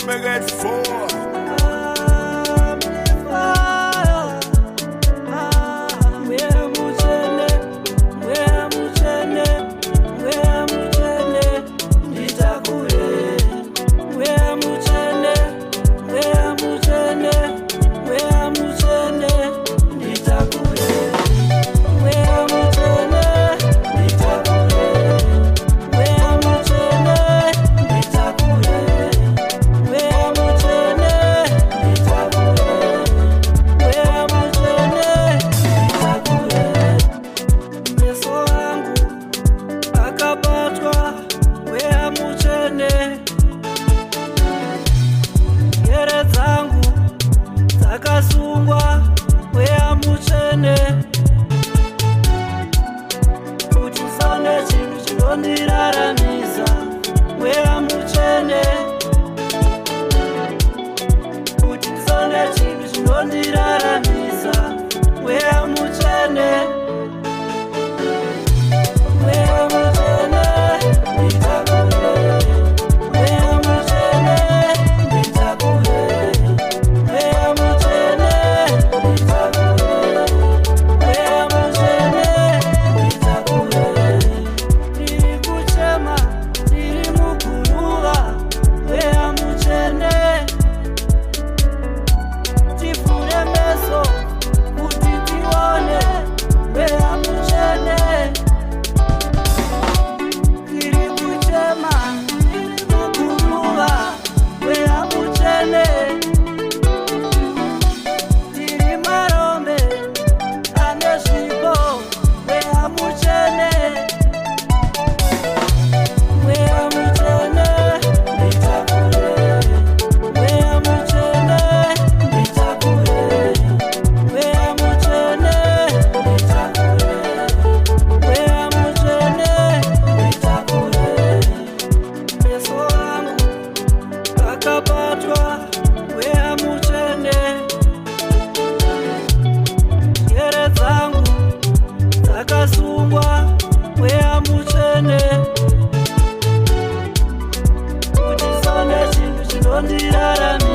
Mega 4. Takasungwa wea muchene kuti sone chinhu chinondiraramisa wea muchene kuti sone chinhu chinondiraramisa wea muchene wea muchene nditakure wea muchene nditakure wea muchene nditakure wea muchene nditakure tiri kuchema tiri muguruva wea muchene tivhure meso kuti tione wea muchene tiri kuchema tiri muguruva wea muchene tiri marombe ane zvipo wea muchene wea muchene nditakure wea muchene nditakure wea muchene nditakure wea muchene nditakure meso angu akabatwa wea muchene njere dzangu dzakasungwa wea muchene kuti sone chinhu chinondiraramisa